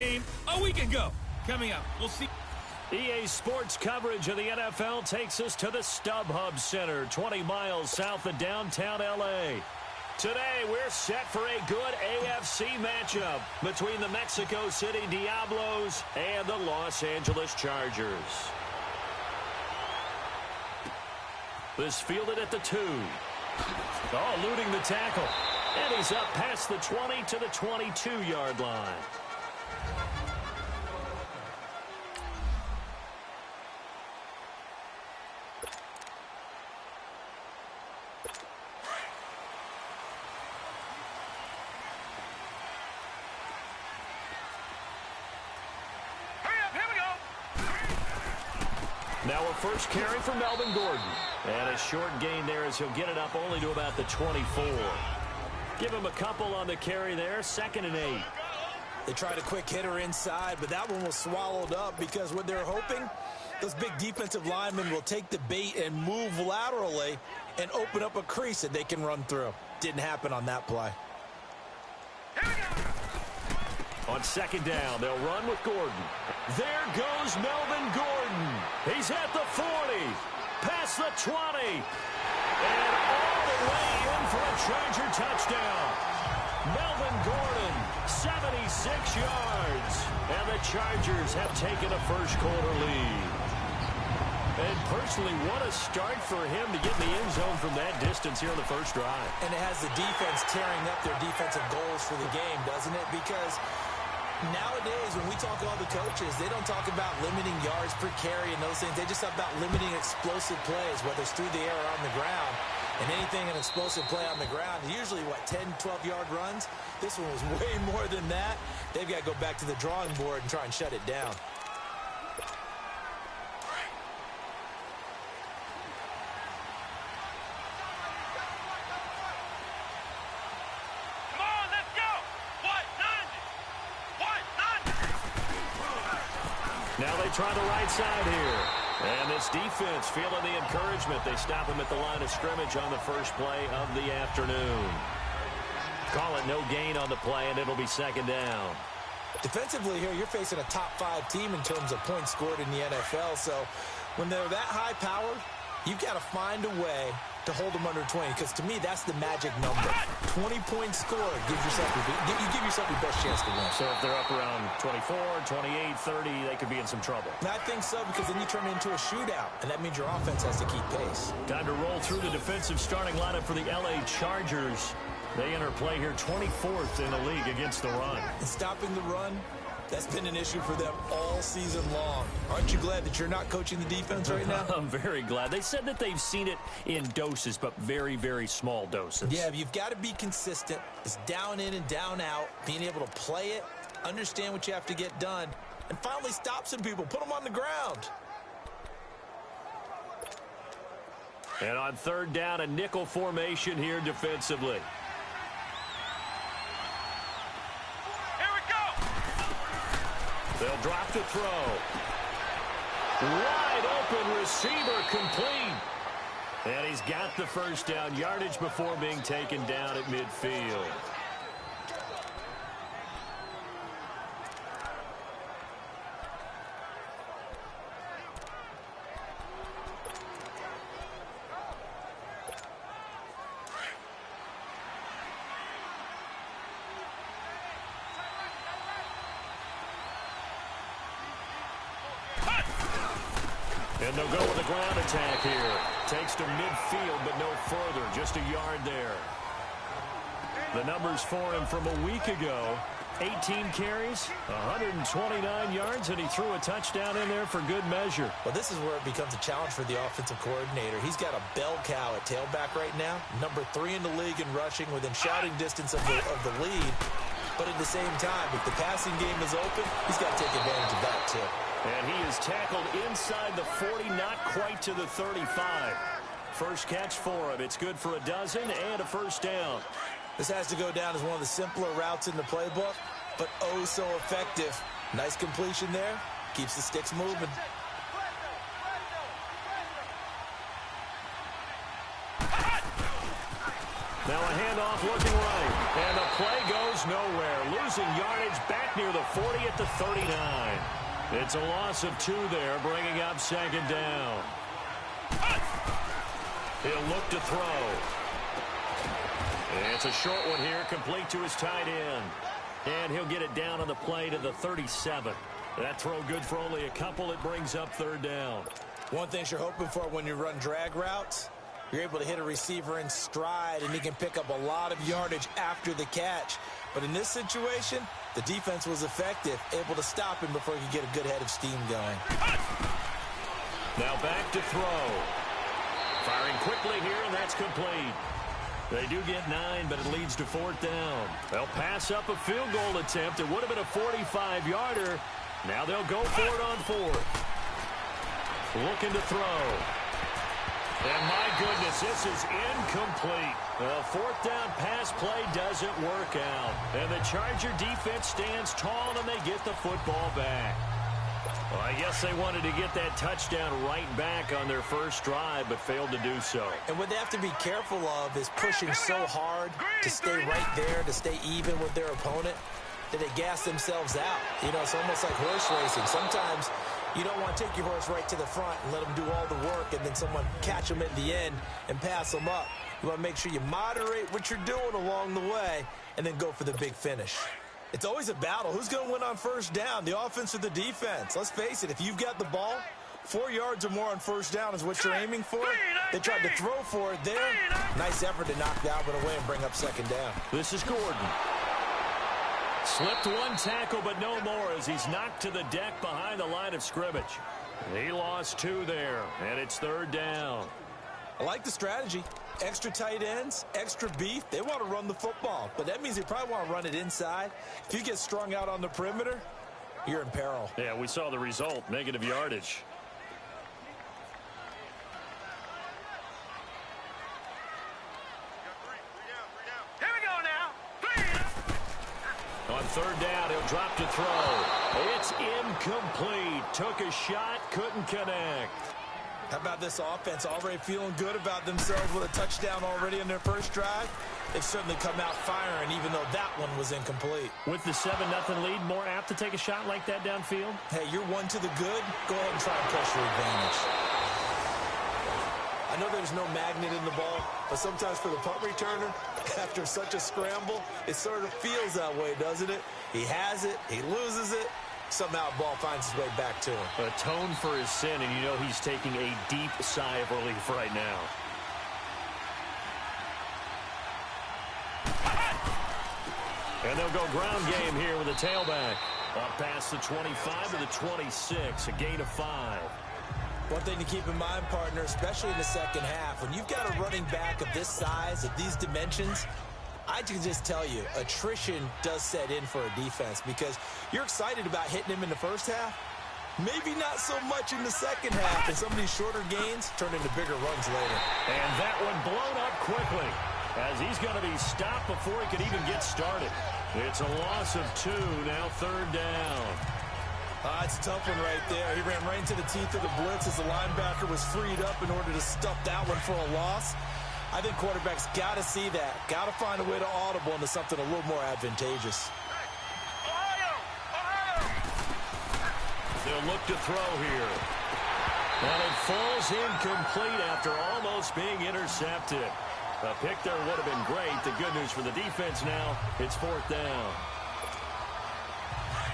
game a week ago. Coming up, we'll see. EA Sports coverage of the NFL takes us to the StubHub Center, 20 miles south of downtown L.A. Today, we're set for a good AFC matchup between the Mexico City Diablos and the Los Angeles Chargers. This fielded at the 2. Oh, eluding the tackle. And he's up past the 20 to the 22-yard line. Now a first carry for Melvin Gordon. And a short gain there as he'll get it up only to about the 24. Give him a couple on the carry there. 2nd and 8. They tried a quick hitter inside, but that one was swallowed up because what they're hoping, those big defensive linemen will take the bait and move laterally and open up a crease that they can run through. Didn't happen on that play. On 2nd down, they'll run with Gordon. There goes Melvin Gordon. He's at the 40, past the 20, and all the way in for a Charger touchdown. Melvin Gordon, 76 yards, and the Chargers have taken a first-quarter lead. And personally, what a start for him to get in the end zone from that distance here on the first drive. And it has the defense tearing up their defensive goals for the game, doesn't it? Because nowadays, when we talk to all the coaches, they don't talk about limiting yards per carry and those things. They just talk about limiting explosive plays, whether it's through the air or on the ground. And anything an explosive play on the ground, usually, 10, 12-yard runs? This one was way more than that. They've got to go back to the drawing board and try and shut it down. Now they try the right side here. And this defense feeling the encouragement. They stop him at the line of scrimmage on the first play of the afternoon. Call it no gain on the play, and it'll be 2nd down. Defensively here, you're facing a top-5 team in terms of points scored in the NFL. So when they're that high-powered, you've got to find a way to hold them under 20, because to me, that's the magic number. 20 points scored gives yourself you give yourself your best chance to win. So if they're up around 24, 28, 30, they could be in some trouble. And I think so, because then you turn it into a shootout, and that means your offense has to keep pace. Time to roll through the defensive starting lineup for the L.A. Chargers. They enter play here 24th in the league against the run. And stopping the run, that's been an issue for them all season long. Aren't you glad that you're not coaching the defense right now? I'm very glad. They said that they've seen it in doses, but very, very small doses. Yeah, you've got to be consistent. It's down in and down out, being able to play it, understand what you have to get done, and finally stop some people, put them on the ground. And on 3rd down, a nickel formation here defensively. They'll drop the throw. Wide open receiver complete. And he's got the first down, yardage before being taken down at midfield. And they'll go with a ground attack here. Takes to midfield, but no further. Just a yard there. The numbers for him from a week ago. 18 carries, 129 yards, and he threw a touchdown in there for good measure. Well, this is where it becomes a challenge for the offensive coordinator. He's got a bell cow at tailback right now. Number 3 in the league in rushing, within shouting distance of the lead. But at the same time, if the passing game is open, he's got to take advantage of that too. And he is tackled inside the 40, not quite to the 35. First catch for him. It's good for a dozen and a first down. This has to go down as one of the simpler routes in the playbook, but oh so effective. Nice completion there. Keeps the sticks moving. Now a handoff looking right. And the play goes nowhere. Losing yardage back near the 40 at the 39. It's a loss of 2 there, bringing up second down. He'll look to throw. And it's a short one here, complete to his tight end. And he'll get it down on the play to the 37. That throw good for only a couple. It brings up third down. One thing you're hoping for when you run drag routes, you're able to hit a receiver in stride, and he can pick up a lot of yardage after the catch. But in this situation, the defense was effective, able to stop him before he could get a good head of steam going. Now back to throw. Firing quickly here, and that's complete. They do get 9, but it leads to fourth down. They'll pass up a field goal attempt. It would have been a 45-yarder. Now they'll go for it on fourth. Looking to throw. And my goodness, this is incomplete. The fourth down pass play doesn't work out. And the Charger defense stands tall, and they get the football back. Well, I guess they wanted to get that touchdown right back on their first drive, but failed to do so. And what they have to be careful of is pushing so hard to stay right there, to stay even with their opponent, that they gas themselves out. You know, it's almost like horse racing. Sometimes you don't want to take your horse right to the front and let them do all the work, and then someone catch them at the end and pass them up. You want to make sure you moderate what you're doing along the way and then go for the big finish. It's always a battle. Who's going to win on first down, the offense or the defense? Let's face it, if you've got the ball, 4 yards or more on first down is what you're aiming for. They tried to throw for it there. Nice effort to knock that one away and bring up second down. This is Gordon. Slipped one tackle, but no more as he's knocked to the deck behind the line of scrimmage. He lost 2 there, and it's third down. I like the strategy. Extra tight ends, extra beef. They want to run the football, but that means they probably want to run it inside. If you get strung out on the perimeter, you're in peril. Yeah, we saw the result, negative yardage. Here we go now. On third down, he'll drop to throw. It's incomplete. Took a shot, couldn't connect. How about this offense already feeling good about themselves with a touchdown already in their first drive? They've certainly come out firing, even though that one was incomplete. With the 7-0 lead, more apt to take a shot like that downfield? Hey, you're one to the good. Go ahead and try and press your advantage. I know there's no magnet in the ball, but sometimes for the punt returner, after such a scramble, it sort of feels that way, doesn't it? He has it, he loses it. Somehow the ball finds its way back to him. Atone for his sin, and you know he's taking a deep sigh of relief right now. And they'll go ground game here with a tailback. Up past the 25 to the 26, a gain of 5. One thing to keep in mind, partner, especially in the second half, when you've got a running back of this size, of these dimensions, I can just tell you, attrition does set in for a defense because you're excited about hitting him in the first half. Maybe not so much in the second half, and some of these shorter gains turn into bigger runs later. And that one blown up quickly as he's going to be stopped before he could even get started. It's a loss of 2, now third down. It's a tough one right there. He ran right into the teeth of the blitz as the linebacker was freed up in order to stuff that one for a loss. I think quarterbacks got to see that. Got to find a way to audible into something a little more advantageous. They'll look to throw here. And it falls incomplete after almost being intercepted. A pick there would have been great. The good news for the defense now, it's fourth down.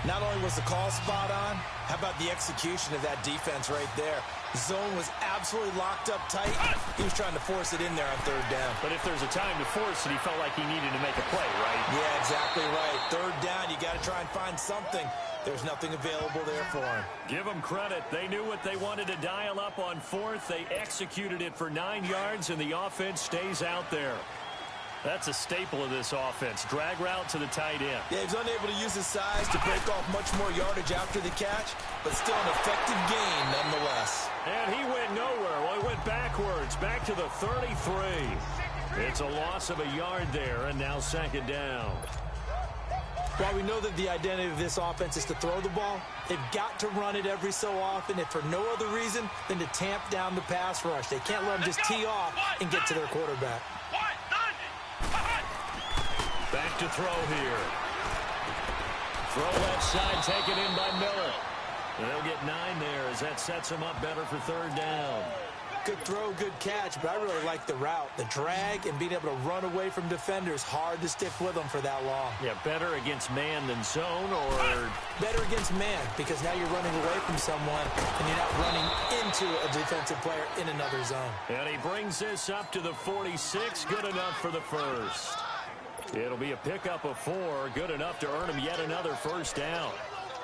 Not only was the call spot on, how about the execution of that defense right there? The zone was absolutely locked up tight. He was trying to force it in there on third down. But if there's a time to force it, he felt like he needed to make a play, right? Yeah, exactly right. Third down, you got to try and find something. There's nothing available there for him. Give them credit. They knew what they wanted to dial up on fourth. They executed it for 9 yards, and the offense stays out there. That's a staple of this offense. Drag route to the tight end. Yeah, he was unable to use his size to break off much more yardage after the catch, but still an effective gain nonetheless. And he went nowhere. Well, he went backwards, back to the 33. It's a loss of a yard there, and now second down. While we know that the identity of this offense is to throw the ball, they've got to run it every so often, if for no other reason than to tamp down the pass rush. They can't let them just tee off and get to their quarterback. Back Back to throw here. Throw left side taken in by Miller. And they'll get 9 there as that sets them up better for 3rd down. Good throw, good catch, but I really like the route. The drag and being able to run away from defenders, hard to stick with them for that long. Yeah, better against man than zone, or? Better against man, because now you're running away from someone and you're not running into a defensive player in another zone. And he brings this up to the 46, good enough for the first. It'll be a pickup of 4, good enough to earn him yet another 1st down.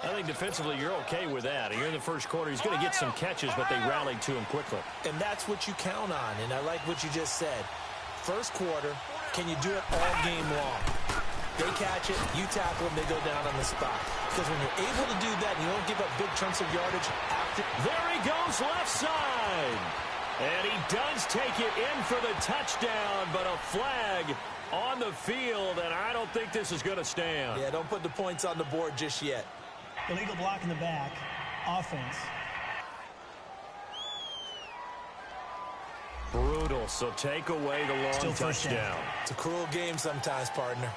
I think defensively you're okay with that. Here in the first quarter, he's going to get some catches, but they rallied to him quickly. And that's what you count on, and I like what you just said. First quarter, can you do it all game long? They catch it, you tackle them, they go down on the spot. Because when you're able to do that, and you don't give up big chunks of yardage after. There he goes left side. And he does take it in for the touchdown, but a flag on the field, and I don't think this is going to stand. Yeah, don't put the points on the board just yet. Illegal block in the back. Offense. Brutal, so take away the long touchdown. It's a cruel game sometimes, partner.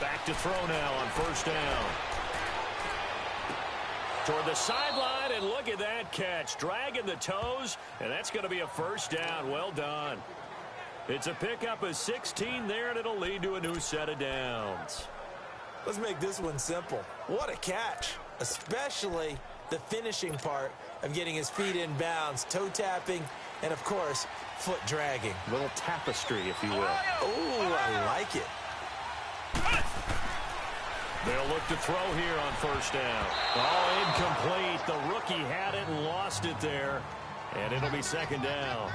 Back to throw now on 1st down. Toward the sideline, and look at that catch. Dragging the toes, and that's going to be a 1st down. Well done. It's a pickup of 16 there, and it'll lead to a new set of downs. Let's make this one simple. What a catch, especially the finishing part of getting his feet in bounds, toe tapping, and, of course, foot dragging. A little tapestry, if you will. Oh, I like it. They'll look to throw here on 1st down. Oh, incomplete. The rookie had it and lost it there. And it'll be 2nd down.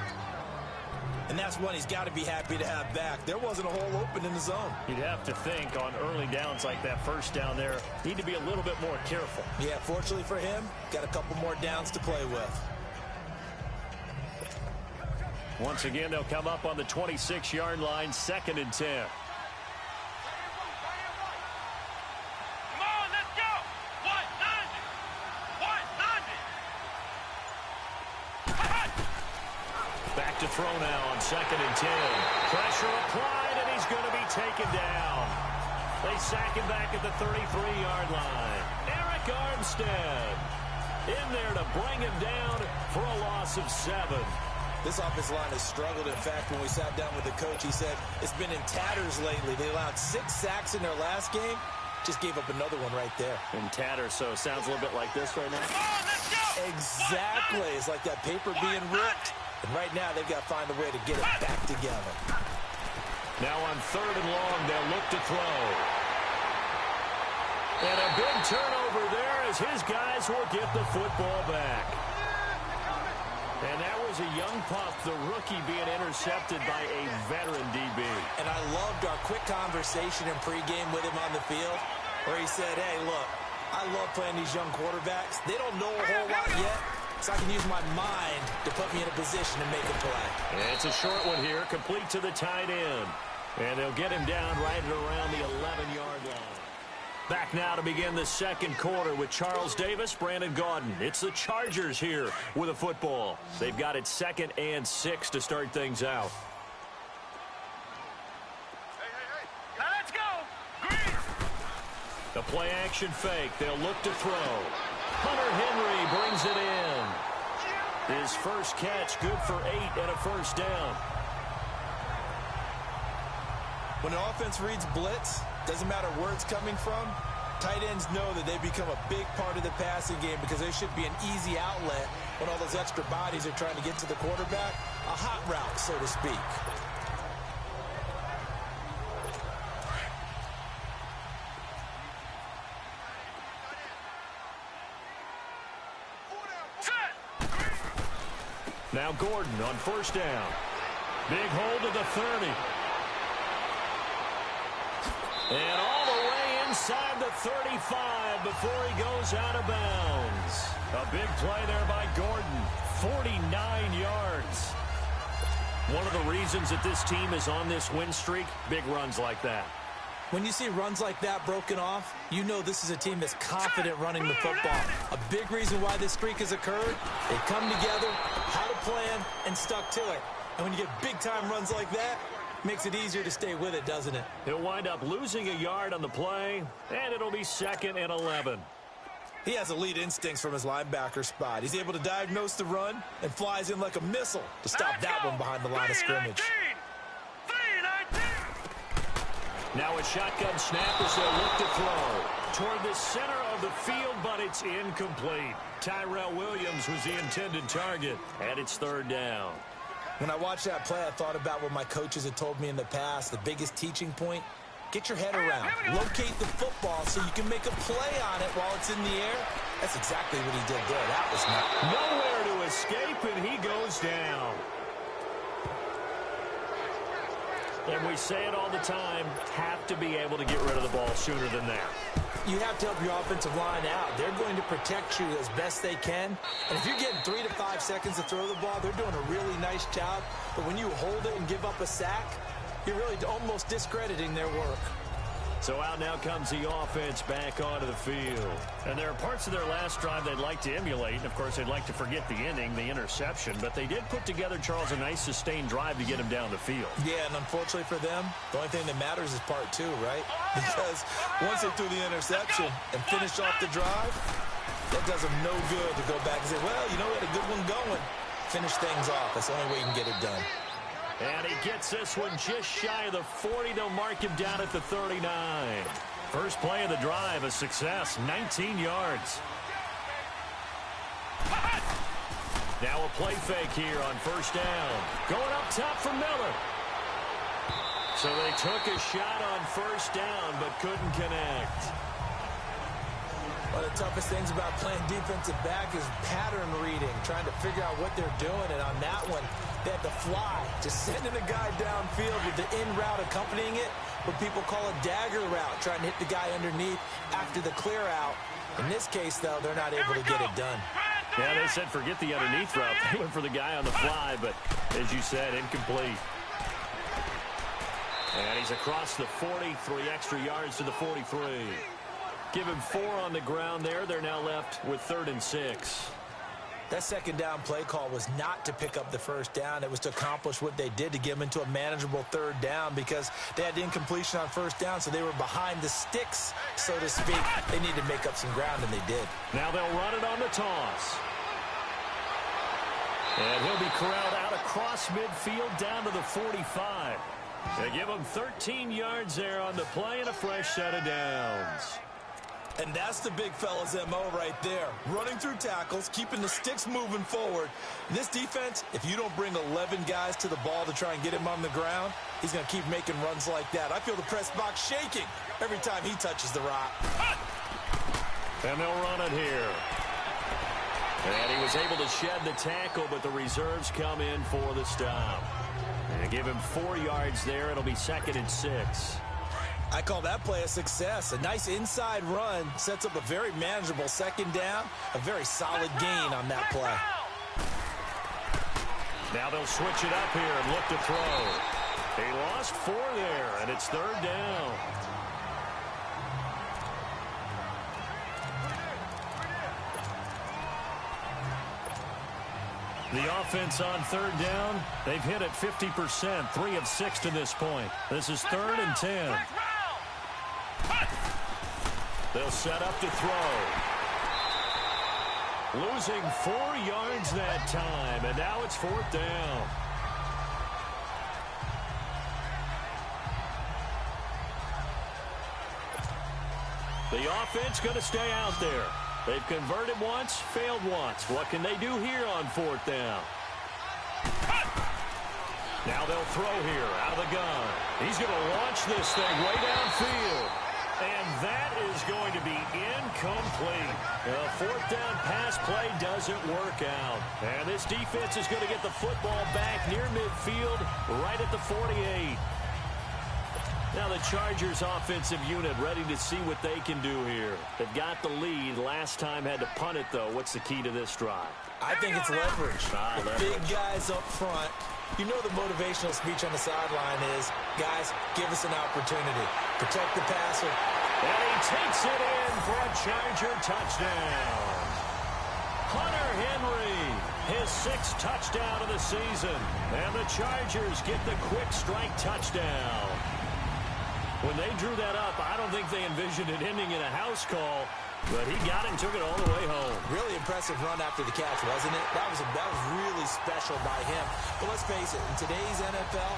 And that's one he's got to be happy to have back. There wasn't a hole open in the zone. You'd have to think on early downs like that 1st down there, need to be a little bit more careful. Yeah, fortunately for him, got a couple more downs to play with. Once again, they'll come up on the 26-yard line, 2nd and 10. Back to throw now on 2nd and 10. Pressure applied, and he's going to be taken down. They sack him back at the 33-yard line. Eric Armstead in there to bring him down for a loss of 7. This offensive line has struggled. In fact, when we sat down with the coach, he said it's been in tatters lately. They allowed 6 sacks in their last game. Just gave up another one right there. In tatters, so it sounds a little bit like this right now. Come on, let's go! Exactly. It's like that paper being ripped. And right now, they've got to find a way to get it back together. Now on 3rd and long, they'll look to throw. And a big turnover there as his guys will get the football back. And that was a young pup, the rookie, being intercepted by a veteran DB. And I loved our quick conversation in pregame with him on the field where he said, hey, look, I love playing these young quarterbacks. They don't know a whole lot yet, so I can use my mind to put me in a position to make a play. And it's a short one here, complete to the tight end. And they'll get him down right at around the 11-yard line. Back now to begin the 2nd quarter with Charles Davis, Brandon Gaudin. It's the Chargers here with a football. They've got it 2nd and 6 to start things out. Hey. Now let's go! Green! The play action fake. They'll look to throw. Hunter Henry brings it in. His first catch, good for 8 and a 1st down. When the offense reads blitz, doesn't matter where it's coming from, tight ends know that they become a big part of the passing game because there should be an easy outlet when all those extra bodies are trying to get to the quarterback. A hot route, so to speak. Now Gordon on 1st down. Big hold to the 30. And all the way inside the 35 before he goes out of bounds. A big play there by Gordon. 49 yards. One of the reasons that this team is on this win streak, big runs like that. When you see runs like that broken off, you know this is a team that's confident running the football. A big reason why this streak has occurred, they come together, had a plan, and stuck to it. And when you get big-time runs like that, it makes it easier to stay with it, doesn't it? He'll wind up losing a yard on the play, and it'll be 2nd and 11. He has elite instincts from his linebacker spot. He's able to diagnose the run and flies in like a missile to stop that one behind the line of scrimmage. Now a shotgun snap as they'll look to throw toward the center of the field, but it's incomplete. Tyrell Williams was the intended target, and it's 3rd down. When I watched that play, I thought about what my coaches had told me in the past. The biggest teaching point, get your head around. Locate the football so you can make a play on it while it's in the air. That's exactly what he did there. That was not nowhere to escape, and he goes down. And we say it all the time, have to be able to get rid of the ball sooner than that. You have to help your offensive line out. They're going to protect you as best they can. And if you're getting 3 to 5 seconds to throw the ball, they're doing a really nice job. But when you hold it and give up a sack, you're really almost discrediting their work. So out now comes the offense back onto the field. And there are parts of their last drive they'd like to emulate. And, of course, they'd like to forget the inning, the interception. But they did put together, Charles, a nice sustained drive to get him down the field. Yeah, and unfortunately for them, the only thing that matters is part 2, right? Because once they threw the interception and finished off the drive, that does them no good to go back and say, well, you know, we had a good one going. Finish things off. That's the only way you can get it done. And he gets this one just shy of the 40. They'll mark him down at the 39. First play of the drive, a success, 19 yards. Now a play fake here on 1st down. Going up top for Miller. So they took a shot on 1st down, but couldn't connect. One of the toughest things about playing defensive back is pattern reading, trying to figure out what they're doing. And on that one, they had to fly, just sending a guy downfield with the in route accompanying it, what people call a dagger route, trying to hit the guy underneath after the clear out. In this case, though, they're not able to get it done. Yeah, they said forget the underneath route. They went for the guy on the fly, but as you said, incomplete. And he's across the 40, 3 extra yards to the 43. Give him 4 on the ground there. They're now left with 3rd and 6. That 2nd down play call was not to pick up the 1st down. It was to accomplish what they did, to get them into a manageable 3rd down, because they had incompletion on 1st down, so they were behind the sticks, so to speak. They needed to make up some ground, and they did. Now they'll run it on the toss. And he'll be corralled out across midfield down to the 45. They give him 13 yards there on the play and a fresh set of downs. And that's the big fella's MO right there. Running through tackles, keeping the sticks moving forward. This defense, if you don't bring 11 guys to the ball to try and get him on the ground, he's going to keep making runs like that. I feel the press box shaking every time he touches the rock. And they'll run it here. And he was able to shed the tackle, but the reserves come in for the stop. And give him 4 yards there. It'll be 2nd and 6. I call that play a success. A nice inside run sets up a very manageable 2nd down. A very solid gain on that play. Now they'll switch it up here and look to throw. He lost 4 there, and it's 3rd down. The offense on 3rd down, they've hit it 50%, 3 of 6 to this point. This is 3rd and 10. They'll set up to throw. Losing 4 yards that time, and now it's 4th down. The offense going to stay out there. They've converted once, failed once. What can they do here on 4th down? Now they'll throw here out of the gun. He's going to launch this thing way downfield. And that is going to be incomplete. The 4th down pass play doesn't work out. And this defense is going to get the football back near midfield, right at the 48. Now the Chargers offensive unit ready to see what they can do here. They've got the lead. Last time had to punt it, though. What's the key to this drive? I think it's leverage. Leverage. Big guys up front. You know the motivational speech on the sideline is, guys, give us an opportunity. Protect the passer. And he takes it in for a Charger touchdown. Hunter Henry, his 6th touchdown of the season. And the Chargers get the quick strike touchdown. When they drew that up, I don't think they envisioned it ending in a house call, but he got it and took it all the way home. Really impressive run after the catch, wasn't it? That was really special by him. But let's face it, in today's NFL,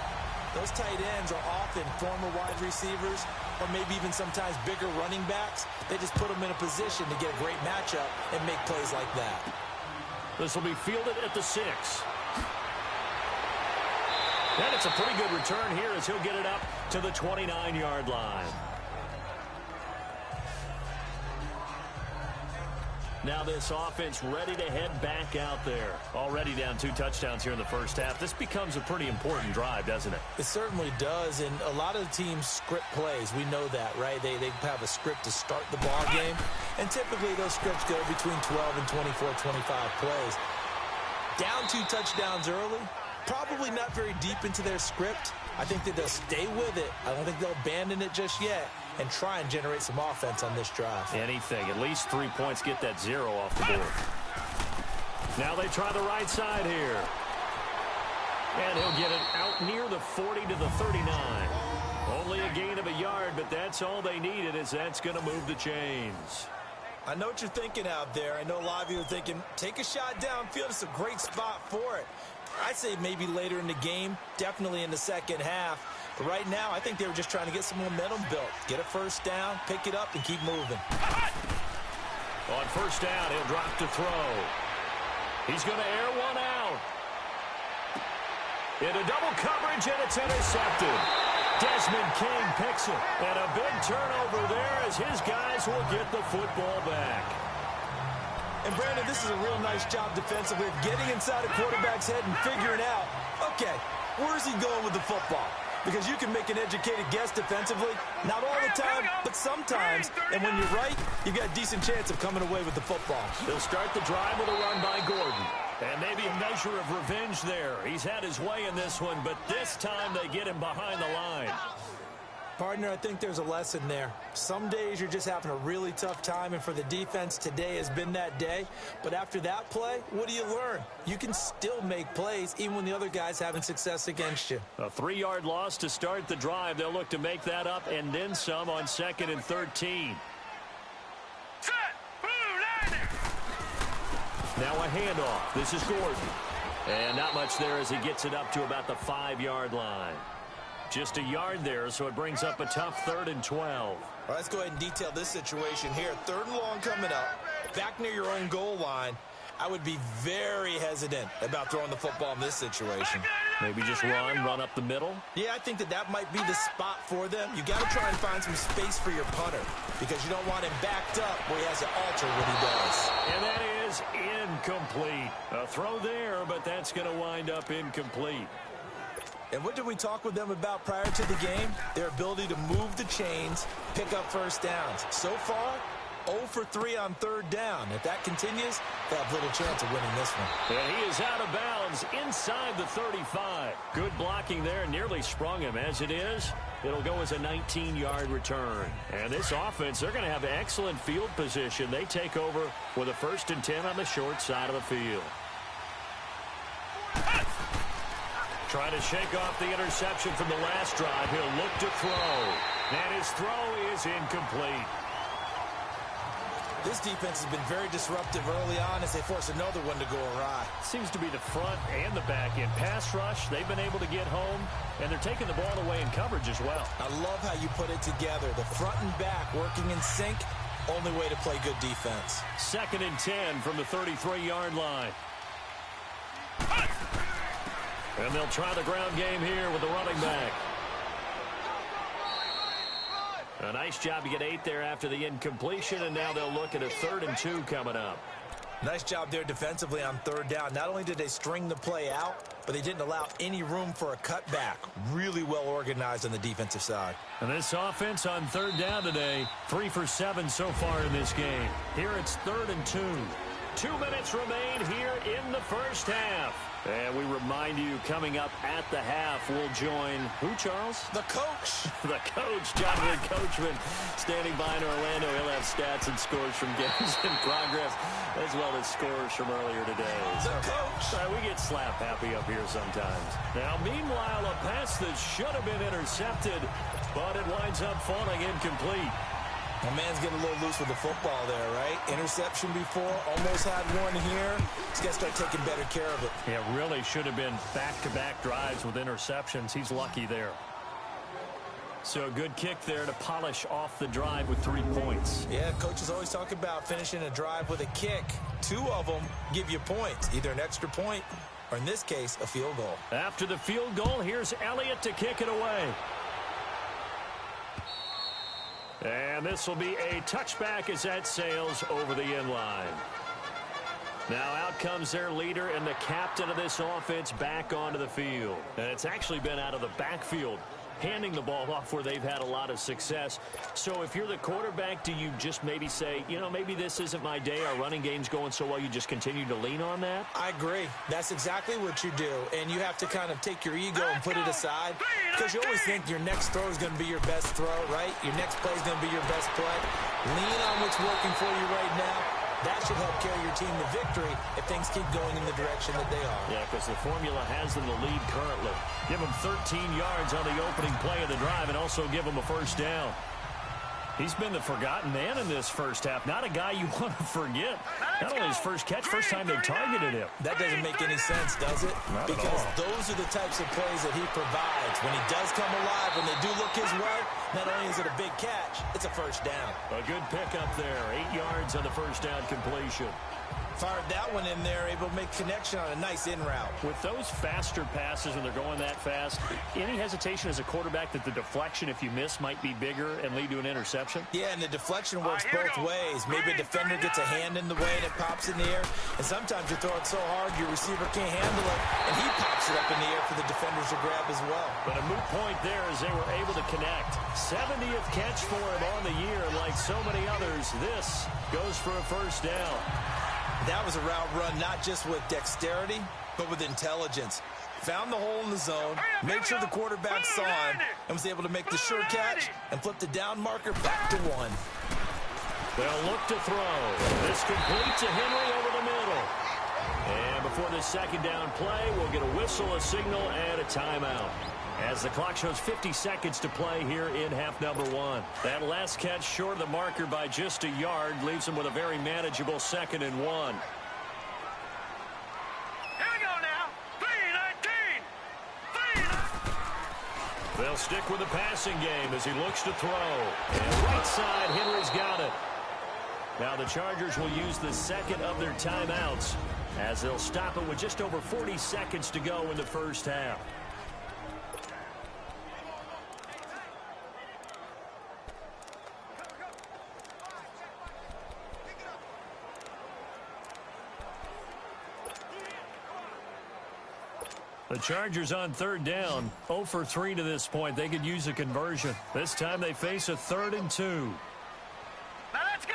those tight ends are often former wide receivers or maybe even sometimes bigger running backs. They just put them in a position to get a great matchup and make plays like that. This will be fielded at the 6. And it's a pretty good return here as he'll get it up to the 29-yard line. Now this offense ready to head back out there. Already down 2 touchdowns here in the first half. This becomes a pretty important drive, doesn't it? It certainly does, and a lot of teams script plays. We know that, right? They have a script to start the ball game, and typically those scripts go between 12 and 24, 25 plays. Down 2 touchdowns early, probably not very deep into their script. I think that they'll stay with it. I don't think they'll abandon it just yet and try and generate some offense on this drive. Anything. At least 3 points get that 0 off the board. Now they try the right side here. And he'll get it out near the 40 to the 39. Only a gain of a yard, but that's all they needed, as that's going to move the chains. I know what you're thinking out there. I know a lot of you are thinking, take a shot downfield. It's a great spot for it. I'd say maybe later in the game, definitely in the second half. But right now, I think they were just trying to get some momentum built. Get a first down, pick it up, and keep moving. On first down, he'll drop to throw. He's going to air one out. Into double coverage, and it's intercepted. Desmond King picks it. And a big turnover there as his guys will get the football back. And, Brandon, this is a real nice job defensively of getting inside a quarterback's head and figuring out, okay, where's he going with the football? Because you can make an educated guess defensively, not all the time, but sometimes. And when you're right, you've got a decent chance of coming away with the football. They'll start the drive with a run by Gordon. And maybe a measure of revenge there. He's had his way in this one, but this time they get him behind the line. Partner, I think there's a lesson there. Some days you're just having a really tough time, and for the defense, today has been that day. But after that play, what do you learn? You can still make plays even when the other guy's having success against you. A 3-yard loss to start the drive. They'll look to make that up and then some on 2nd and 13. Set. Boom, line. Now a handoff. This is Gordon. And not much there as he gets it up to about the 5-yard line. Just a yard there, so it brings up a tough 3rd and 12. All right, let's go ahead and detail this situation here. 3rd and long coming up, back near your own goal line. I would be very hesitant about throwing the football in this situation. Maybe just run up the middle? Yeah, I think that might be the spot for them. You got to try and find some space for your punter because you don't want him backed up where he has to alter what he does. And that is incomplete. A throw there, but that's going to wind up incomplete. And what did we talk with them about prior to the game? Their ability to move the chains, pick up first downs. So far, 0 for 3 on 3rd down. If that continues, they have little chance of winning this one. And he is out of bounds inside the 35. Good blocking there, nearly sprung him. As it is, it'll go as a 19-yard return. And this offense, they're going to have excellent field position. They take over with a 1st and 10 on the short side of the field. Trying to shake off the interception from the last drive. He'll look to throw. And his throw is incomplete. This defense has been very disruptive early on as they force another one to go awry. Seems to be the front and the back end. Pass rush, they've been able to get home, and they're taking the ball away in coverage as well. I love how you put it together. The front and back working in sync. Only way to play good defense. 2nd and 10 from the 33-yard line. And they'll try the ground game here with the running back. A nice job to get 8 there after the incompletion, and now they'll look at a 3rd and 2 coming up. Nice job there defensively on third down. Not only did they string the play out, but they didn't allow any room for a cutback. Really well organized on the defensive side. And this offense on third down today, 3 for 7 so far in this game. Here it's 3rd and 2. 2 minutes remain here in the first half. And we remind you, coming up at the half, we'll join who, Charles? The coach. The coach, Jonathan Coachman, standing by in Orlando. He'll have stats and scores from games in progress, as well as scores from earlier today. The coach. We get slap happy up here sometimes. Now, meanwhile, a pass that should have been intercepted, but it winds up falling incomplete. My man's getting a little loose with the football there, right? Interception before, almost had one here. He's got to start taking better care of it. Yeah, really should have been back-to-back drives with interceptions. He's lucky there. So a good kick there to polish off the drive with 3 points. Yeah, coaches always talk about finishing a drive with a kick. 2 of them give you points, either an extra point or, in this case, a field goal. After the field goal, here's Elliott to kick it away. And this will be a touchback as that sails over the end line. Now out comes their leader and the captain of this offense back onto the field. And it's actually been out of the backfield, handing the ball off where they've had a lot of success. So if you're the quarterback, do you just maybe say, you know, maybe this isn't my day, our running game's going so well, you just continue to lean on that? I agree. That's exactly what you do. And you have to kind of take your ego and put it aside, because you always think your next throw is going to be your best throw, right? Your next play is going to be your best play. Lean on what's working for you right now. That should help carry your team to victory if things keep going in the direction that they are. Yeah, because the formula has them the lead currently. Give them 13 yards on the opening play of the drive and also give them a first down. He's been the forgotten man in this first half. Not a guy you want to forget. Not only his first catch, first time they targeted him. That doesn't make any sense, does it? Not because at all. Those are the types of plays that he provides. When he does come alive, when they do look his way, not only is it a big catch, it's a first down. A good pickup there. 8 yards on the first down completion. Fired that one in there, able to make connection on a nice in route. With those faster passes when they're going that fast, any hesitation as a quarterback that the deflection, if you miss, might be bigger and lead to an interception? Yeah, and the deflection works both ways. Maybe a defender gets a hand in the way and it pops in the air, and sometimes you throw it so hard your receiver can't handle it, and he pops it up in the air for the defenders to grab as well. But a moot point there as they were able to connect. 70th catch for him on the year, and like so many others, this goes for a first down. That was a route run not just with dexterity, but with intelligence. Found the hole in the zone, made sure the quarterback saw him, and was able to make the sure catch and flip the down marker back to 1. They'll look to throw. This complete to Henry over the middle. And before the second down play, we'll get a whistle, a signal, and a timeout. As the clock shows 50 seconds to play here in half number 1. That last catch short of the marker by just a yard leaves them with a very manageable 2nd and 1. Here we go now. 3-19. They'll stick with the passing game as he looks to throw. And right side, Henry's got it. Now the Chargers will use the second of their timeouts as they'll stop it with just over 40 seconds to go in the first half. The Chargers on third down, 0 for 3 to this point. They could use a conversion. This time they face a 3rd and 2. Now let's go.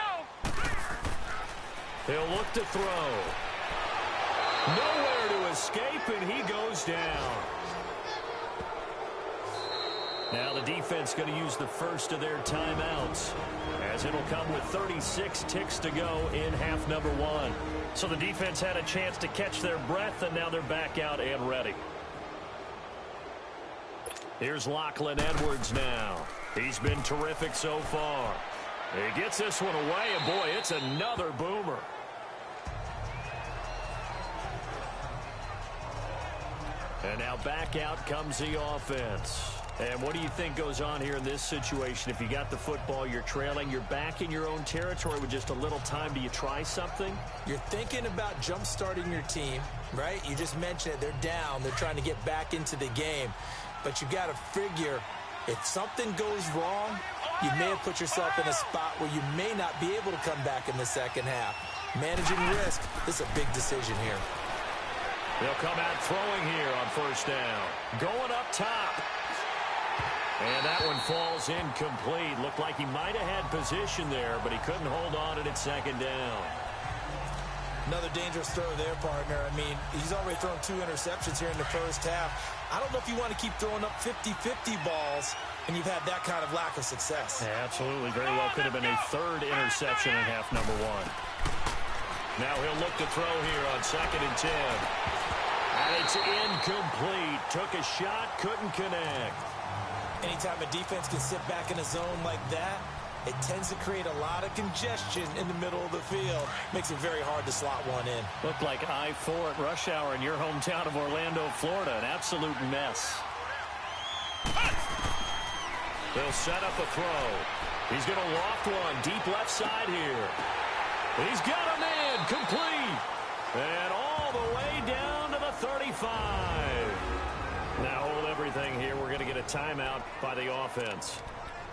He'll look to throw. Nowhere to escape, and he goes down. Now the defense going to use the first of their timeouts, as it'll come with 36 ticks to go in half number 1. So the defense had a chance to catch their breath, and now they're back out and ready. Here's Lachlan Edwards now. He's been terrific so far. He gets this one away, and boy, it's another boomer. And now back out comes the offense. And what do you think goes on here in this situation? If you got the football, you're trailing, you're back in your own territory with just a little time. Do you try something? You're thinking about jump-starting your team, right? You just mentioned it. They're down. They're trying to get back into the game. But you got to figure, if something goes wrong, you may have put yourself in a spot where you may not be able to come back in the second half. Managing risk. This is a big decision here. They'll come out throwing here on first down. Going up top. And that one falls incomplete. Looked like he might have had position there, but he couldn't hold on at second down. Another dangerous throw there, partner. I mean, he's already thrown 2 interceptions here in the first half. I don't know if you want to keep throwing up 50-50 balls, and you've had that kind of lack of success. Yeah, absolutely. Very well could have been a 3rd interception in half number 1. Now he'll look to throw here on 2nd and 10. And it's incomplete. Took a shot, couldn't connect. Anytime a defense can sit back in a zone like that, it tends to create a lot of congestion in the middle of the field. Makes it very hard to slot one in. Looked like I-4 at rush hour in your hometown of Orlando, Florida. An absolute mess. They'll set up a throw. He's going to loft one deep left side here. He's got a man complete. And all the way down to the 35. Now hold everything here. We're going to get a timeout by the offense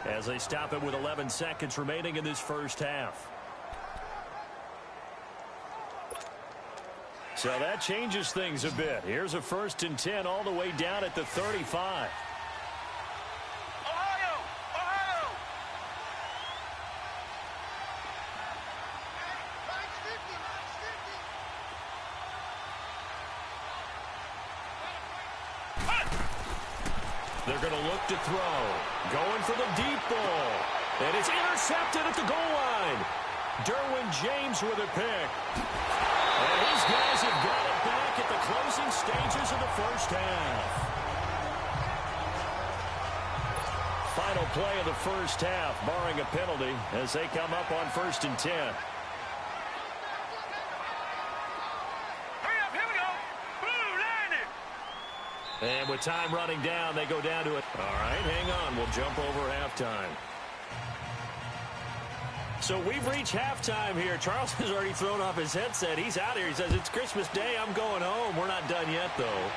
as they stop it with 11 seconds remaining in this first half. So that changes things a bit. Here's a 1st and 10 all the way down at the 35. They're going to look to throw. Going for the deep ball. And it's intercepted at the goal line. Derwin James with a pick. And these guys have got it back at the closing stages of the first half. Final play of the first half, barring a penalty, as they come up on 1st and 10. And with time running down, they go down to it. All right, hang on. We'll jump over halftime. So we've reached halftime here. Charles has already thrown off his headset. He's out here. He says, it's Christmas Day. I'm going home. We're not done yet, though.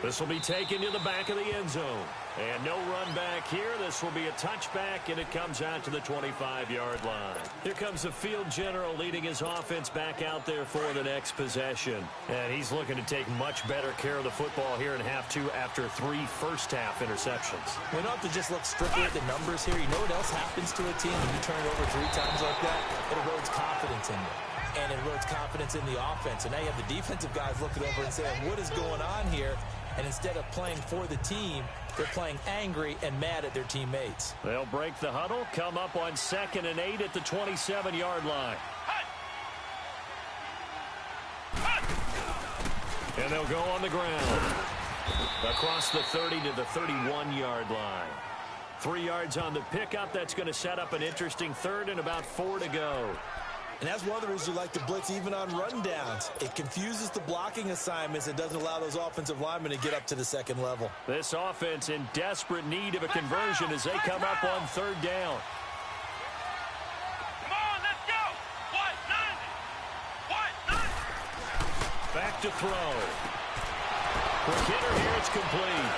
This will be taken to the back of the end zone. And no run back here. This will be a touchback, and it comes out to the 25-yard line. Here comes the field general leading his offense back out there for the next possession. And he's looking to take much better care of the football here in half 2 after 3 first-half interceptions. We don't have to just look strictly at the numbers here. You know what else happens to a team when you turn it over 3 times like that? It erodes confidence in you. And it erodes confidence in the offense. And now you have the defensive guys looking over and saying, what is going on here? And instead of playing for the team, they're playing angry and mad at their teammates. They'll break the huddle, come up on 2nd and 8 at the 27-yard line. And they'll go on the ground. Across the 30 to the 31-yard line. 3 yards on the pickup. That's going to set up an interesting 3rd and about 4 to go. And that's one of the reasons you like to blitz even on rundowns. It confuses the blocking assignments and doesn't allow those offensive linemen to get up to the 2nd level. This offense in desperate need of a conversion as they come up on 3rd down. Come on, let's go. What? Back to throw. For Kidder here, it's complete.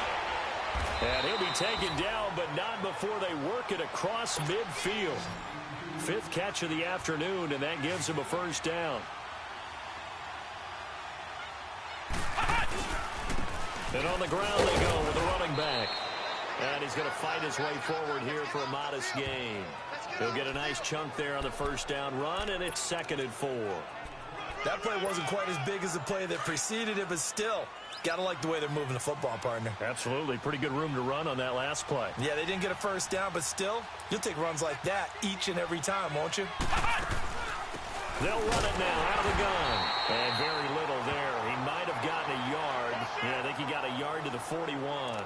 And he'll be taken down, but not before they work it across midfield. 5th catch of the afternoon, and that gives him a 1st down. And on the ground they go with the running back. And he's going to fight his way forward here for a modest gain. He'll get a nice chunk there on the 1st down run, and it's 2nd and 4. That play wasn't quite as big as the play that preceded it, but still, got to like the way they're moving the football, partner. Absolutely. Pretty good room to run on that last play. Yeah, they didn't get a 1st down, but still, you'll take runs like that each and every time, won't you? They'll run it now out of the gun. And very little there. He might have gotten a yard. Yeah, I think he got a yard to the 41.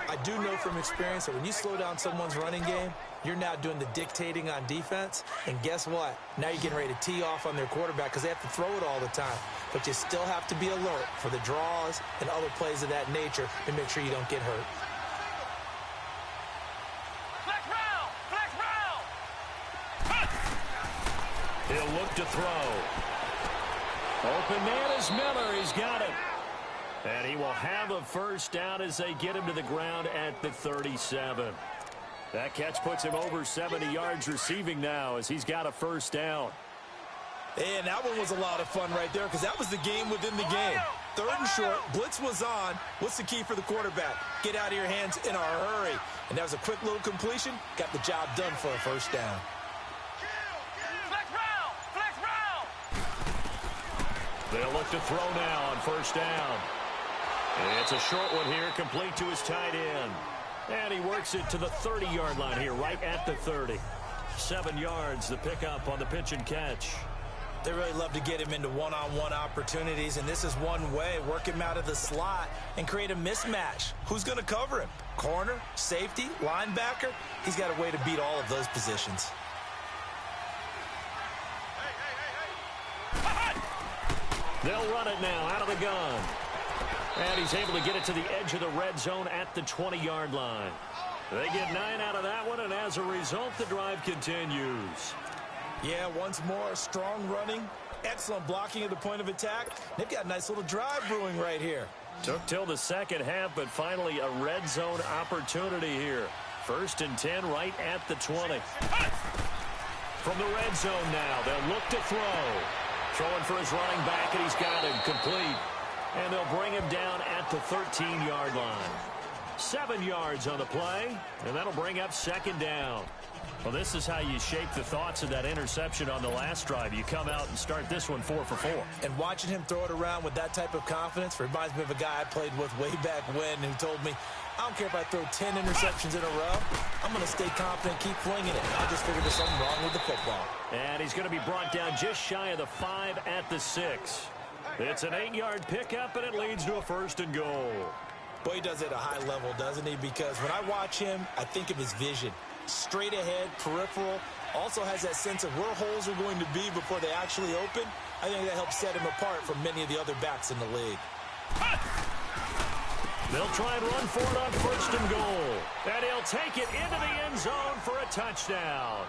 I do know from experience that when you slow down someone's running game, you're now doing the dictating on defense. And guess what? Now you're getting ready to tee off on their quarterback because they have to throw it all the time. But you still have to be alert for the draws and other plays of that nature to make sure you don't get hurt. He'll look to throw. Open man is Miller. He's got it. And he will have a 1st down as they get him to the ground at the 37. That catch puts him over 70 yards receiving now as he's got a 1st down. And that one was a lot of fun right there because that was the game within the game. Third and short, blitz was on. What's the key for the quarterback? Get out of your hands in a hurry. And that was a quick little completion. Got the job done for a first down. Flex round! Flex round! They'll look to throw now on first down. And it's a short one here, complete to his tight end. And he works it to the 30-yard line here, right at the 30. 7 yards, the pickup on the pitch and catch. They really love to get him into one-on-one opportunities, and this is one way. Work him out of the slot and create a mismatch. Who's going to cover him? Corner, safety, linebacker? He's got a way to beat all of those positions. They'll run it now out of the gun. And he's able to get it to the edge of the red zone at the 20-yard line. They get 9 out of that one, and as a result, the drive continues. Yeah, once more, strong running, excellent blocking at the point of attack. They've got a nice little drive brewing right here. Took till the second half, but finally a red zone opportunity here. 1st and 10 right at the 20. From the red zone now, they'll look to throw. Throwing for his running back, and he's got him complete. And they'll bring him down at the 13-yard line. 7 yards on the play, and that'll bring up 2nd down. Well, this is how you shape the thoughts of that interception on the last drive. You come out and start this one 4 for 4. And watching him throw it around with that type of confidence reminds me of a guy I played with way back when who told me, I don't care if I throw 10 interceptions in a row. I'm going to stay confident, keep flinging it. I just figured there's something wrong with the football. And he's going to be brought down just shy of the 5 at the 6. It's an 8-yard pickup, and it leads to a 1st and goal. Boy, he does it at a high level, doesn't he? Because when I watch him, I think of his vision. Straight ahead, peripheral, also has that sense of where holes are going to be before they actually open. I think that helps set him apart from many of the other backs in the league. They'll try and run for it on 1st and goal. And he'll take it into the end zone for a touchdown.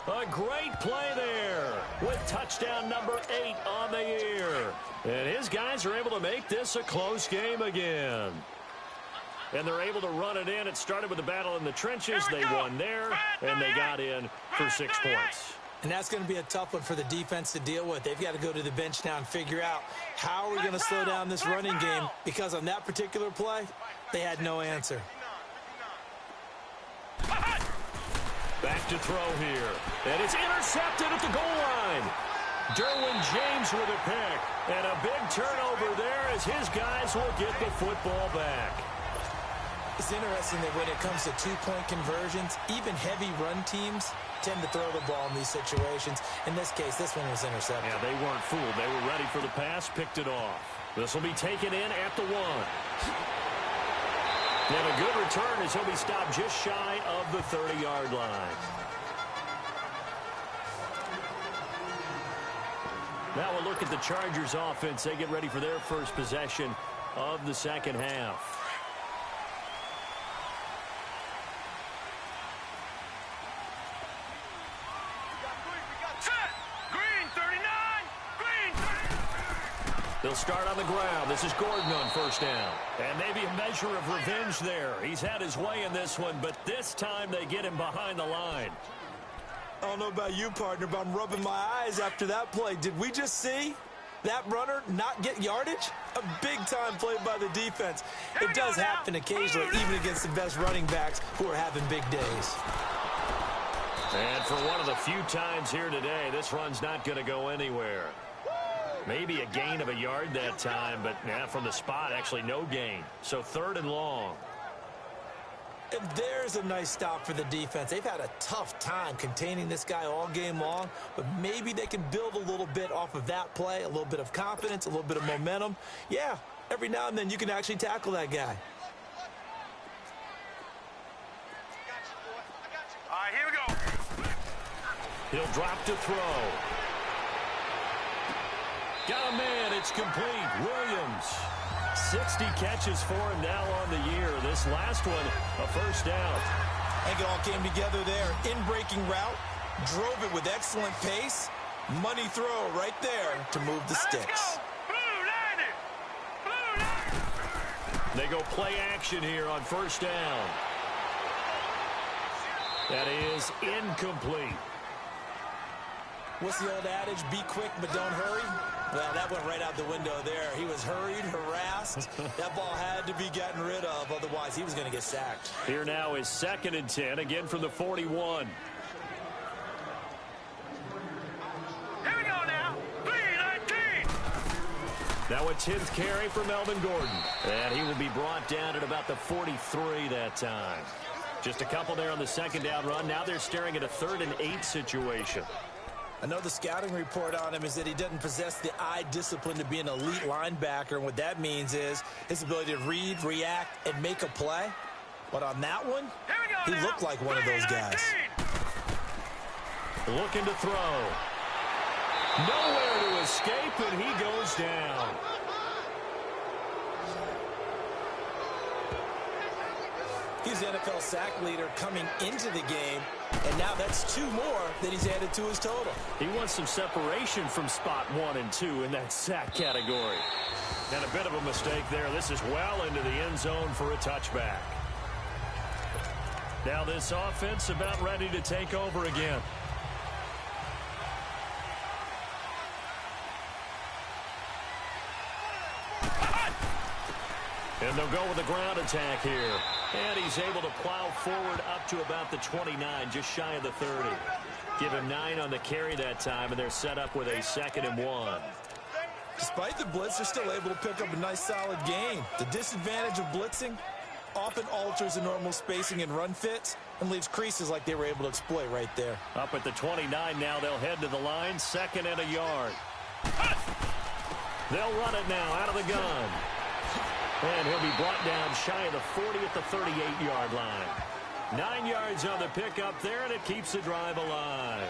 A great play there with touchdown number 8 on the year. And his guys are able to make this a close game again. And they're able to run it in. It started with a battle in the trenches. They won there, and they got in for 6 points. And that's going to be a tough one for the defense to deal with. They've got to go to the bench now and figure out how are we going to slow down this running game, because on that particular play, they had no answer. Back to throw here. And it's intercepted at the goal line. Derwin James with a pick. And a big turnover there as his guys will get the football back. It's interesting that when it comes to two-point conversions, even heavy run teams tend to throw the ball in these situations. In this case, this one was intercepted. Yeah, they weren't fooled. They were ready for the pass, picked it off. This will be taken in at the 1. And a good return as he'll be stopped just shy of the 30-yard line. Now we'll look at the Chargers offense. They get ready for their first possession of the second half. They'll start on the ground. This is Gordon on first down. And maybe a measure of revenge there. He's had his way in this one, but this time they get him behind the line. I don't know about you, partner, but I'm rubbing my eyes after that play. Did we just see that runner not get yardage? A big-time play by the defense. It does happen occasionally, even against the best running backs who are having big days. And for one of the few times here today, this run's not going to go anywhere. Maybe a gain of a yard that time, but from the spot, actually no gain. So 3rd and long. And there's a nice stop for the defense. They've had a tough time containing this guy all game long, but maybe they can build a little bit off of that play, a little bit of confidence, a little bit of momentum. Yeah, every now and then you can actually tackle that guy. All right, here we go. He'll drop to throw. Got a man, it's complete. Williams. 60 catches for him now on the year. This last one, a first down. I think it all came together there. In-breaking route, drove it with excellent pace. Money throw right there to move the sticks. They go play action here on first down. That is incomplete. What's the old adage? Be quick, but don't hurry. Well, that went right out the window there. He was hurried, harassed. That ball had to be gotten rid of. Otherwise, he was going to get sacked. Here now is 2nd and 10, again from the 41. Here we go now. 3-19. Now a 10th carry for Melvin Gordon. And he will be brought down at about the 43 that time. Just a couple there on the 2nd down run. Now they're staring at a 3rd and 8 situation. I know the scouting report on him is that he doesn't possess the eye discipline to be an elite linebacker. And what that means is his ability to read, react, and make a play. But on that one, he looked like one of those guys. Looking to throw. Nowhere to escape, and he goes down. He's the NFL sack leader coming into the game, and now that's 2 more that he's added to his total. He wants some separation from spot 1 and 2 in that sack category. And a bit of a mistake there. This is well into the end zone for a touchback. Now this offense about ready to take over again. And they'll go with the ground attack here. And he's able to plow forward up to about the 29, just shy of the 30. Give him 9 on the carry that time, and they're set up with a 2nd and 1. Despite the blitz, they're still able to pick up a nice, solid gain. The disadvantage of blitzing often alters the normal spacing and run fits and leaves creases like they were able to exploit right there. Up at the 29 now, they'll head to the line, 2nd and a yard. They'll run it now out of the gun. And he'll be brought down shy of the 40 at the 38-yard line. 9 yards on the pickup there, and it keeps the drive alive.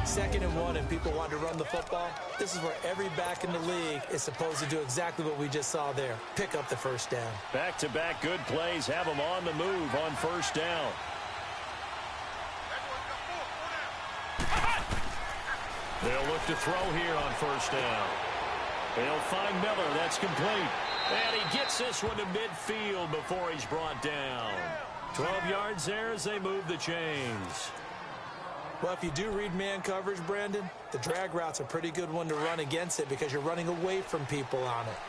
2nd and 1, and people want to run the football. This is where every back in the league is supposed to do exactly what we just saw there. Pick up the 1st down. Back-to-back good plays have them on the move on 1st down. They'll look to throw here on 1st down. They'll find Miller. That's complete. And he gets this one to midfield before he's brought down. 12 yards there as they move the chains. Well, if you do read man coverage, Brandon, the drag route's a pretty good one to run against it because you're running away from people on it.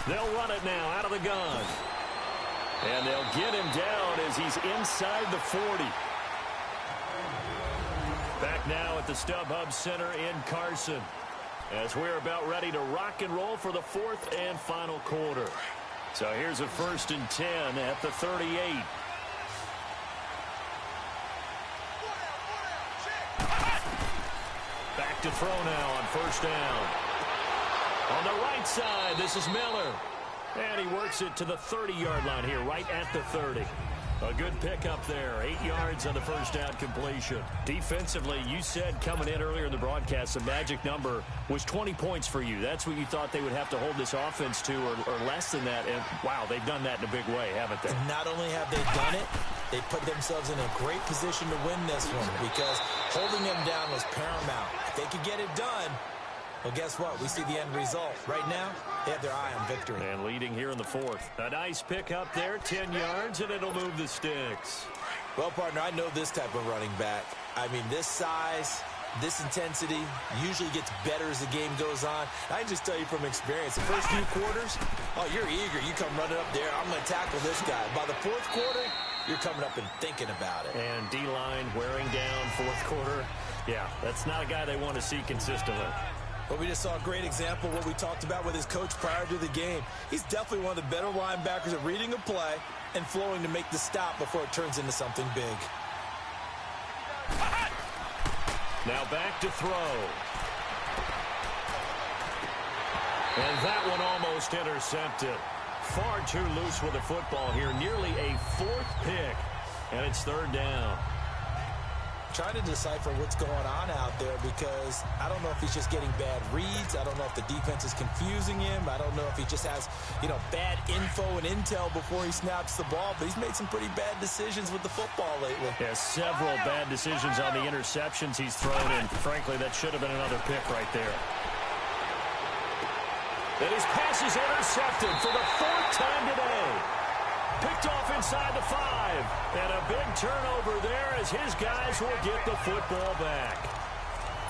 They'll run it now out of the gun. And they'll get him down as he's inside the 40. Back now at the StubHub Center in Carson as we're about ready to rock and roll for the 4th and final quarter. So here's a 1st and 10 at the 38. Back to throw now on 1st down. On the right side, this is Miller. And he works it to the 30-yard line here, right at the 30. A good pickup there. 8 yards on the 1st down completion. Defensively, you said coming in earlier in the broadcast, the magic number was 20 points for you. That's what you thought they would have to hold this offense to, or less than that. And, wow, they've done that in a big way, haven't they? And not only have they done it, they put themselves in a great position to win this one because holding them down was paramount. If they could get it done, well, guess what? We see the end result. Right now, they have their eye on victory. And leading here in the 4th. A nice pickup there, 10 yards, and it'll move the sticks. Well, partner, I know this type of running back. I mean, this size, this intensity usually gets better as the game goes on. I can just tell you from experience, the first few quarters, oh, you're eager. You come running up there. I'm going to tackle this guy. By the 4th quarter, you're coming up and thinking about it. And D-line wearing down 4th quarter. Yeah, that's not a guy they want to see consistently. But we just saw a great example of what we talked about with his coach prior to the game. He's definitely one of the better linebackers at reading a play and flowing to make the stop before it turns into something big. Now back to throw. And that one almost intercepted. Far too loose with the football here. Nearly a 4th pick. And it's 3rd down. Trying to decipher what's going on out there because I don't know if he's just getting bad reads. I don't know if the defense is confusing him. I don't know if he just has, bad info and intel before he snaps the ball. But he's made some pretty bad decisions with the football lately. Yeah, several bad decisions on the interceptions he's thrown, and frankly, that should have been another pick right there. And his pass is intercepted for the 4th time today. Picked off inside the 5. And a big turnover there as his guys will get the football back.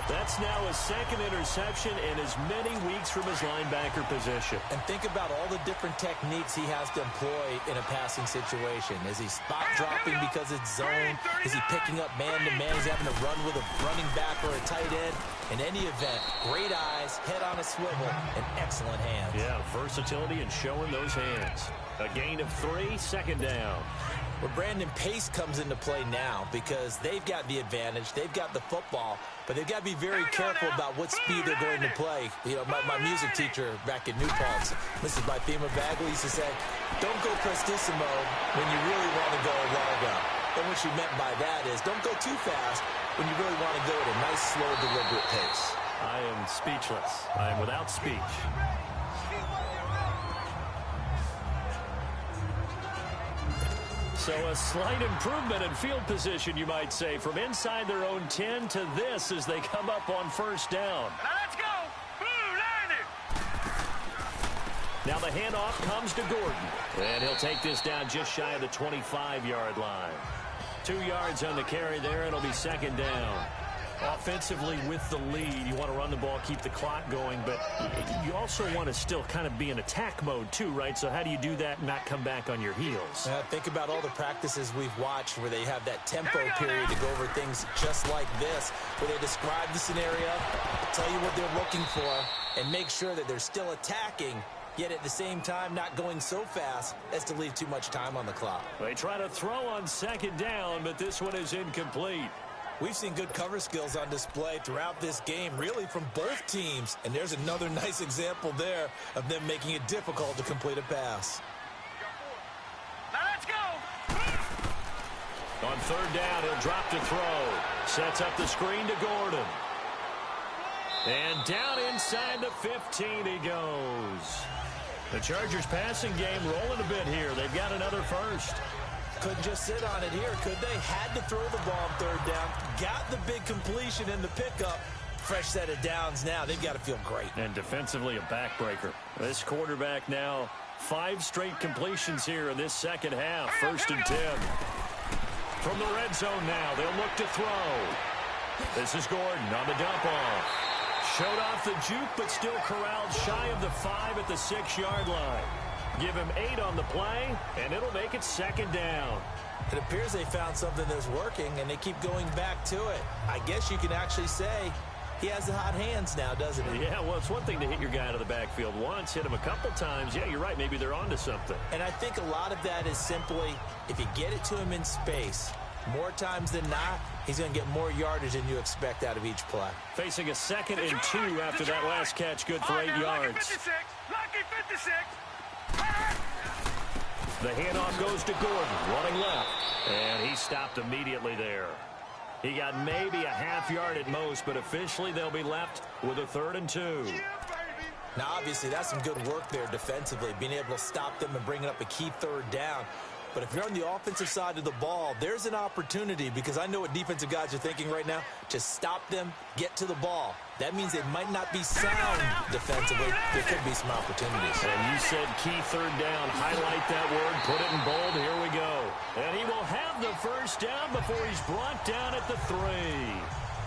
That's now his 2nd interception in as many weeks from his linebacker position. And think about all the different techniques he has to employ in a passing situation. Is he spot dropping because it's zone? Is he picking up man-to-man? He's having to run with a running back or a tight end. In any event, great eyes, head on a swivel, and excellent hands. Yeah, versatility and showing those hands. A gain of 3, 2nd down. Well, Brandon, pace comes into play now because they've got the advantage. They've got the football, but they've got to be very careful about what speed they're going to play. You know, my music teacher back in New Paltz, Mrs. Bythema Bagley, used to say, don't go prestissimo when you really want to go largo. And what she meant by that is don't go too fast when you really want to go at a nice, slow, deliberate pace. I am speechless. I am without speech. So a slight improvement in field position, you might say, from inside their own 10 to this as they come up on 1st down. Now let's go. Blue line it. Now the handoff comes to Gordon. And he'll take this down just shy of the 25-yard line. 2 yards on the carry there. It'll be 2nd down. Offensively with the lead, you want to run the ball, keep the clock going, but you also want to still kind of be in attack mode too, right? So how do you do that and not come back on your heels? Think about all the practices we've watched where they have that tempo period to go over things just like this, where they describe the scenario, tell you what they're looking for, and make sure that they're still attacking, yet at the same time not going so fast as to leave too much time on the clock. They try to throw on 2nd down, but this one is incomplete. We've seen good cover skills on display throughout this game, really from both teams. And there's another nice example there of them making it difficult to complete a pass. Now let's go. On 3rd down, he'll drop to throw. Sets up the screen to Gordon. And down inside the 15 he goes. The Chargers passing game rolling a bit here. They've got another first. Couldn't just sit on it here, could they? Had to throw the ball on 3rd down. Got the big completion in the pickup. Fresh set of downs now. They've got to feel great. And defensively, a backbreaker. This quarterback now, 5 straight completions here in this 2nd half. 1st and 10. From the red zone now, they'll look to throw. This is Gordon on the dump off. Showed off the juke, but still corralled shy of the 5 at the 6-yard line. Give him 8 on the play, and it'll make it 2nd down. It appears they found something that's working, and they keep going back to it. I guess you can actually say he has the hot hands now, doesn't he? Yeah, well, it's one thing to hit your guy out of the backfield once, hit him a couple times. Yeah, you're right. Maybe they're onto something. And I think a lot of that is simply if you get it to him in space, more times than not, he's going to get more yardage than you expect out of each play. Facing a 2nd and 2 after that last catch, good for 8 yards. Lucky 56. Lucky 56. The handoff goes to Gordon, running left, and he stopped immediately there. He got maybe a half yard at most, but officially they'll be left with a 3rd and 2. Now, obviously, that's some good work there defensively, being able to stop them and bringing up a key 3rd down. But if you're on the offensive side of the ball, there's an opportunity, because I know what defensive guys are thinking right now, to stop them, get to the ball. That means they might not be sound defensively. There could be some opportunities. And you said key 3rd down. Highlight that word. Put it in bold. Here we go. And he will have the 1st down before he's brought down at the 3.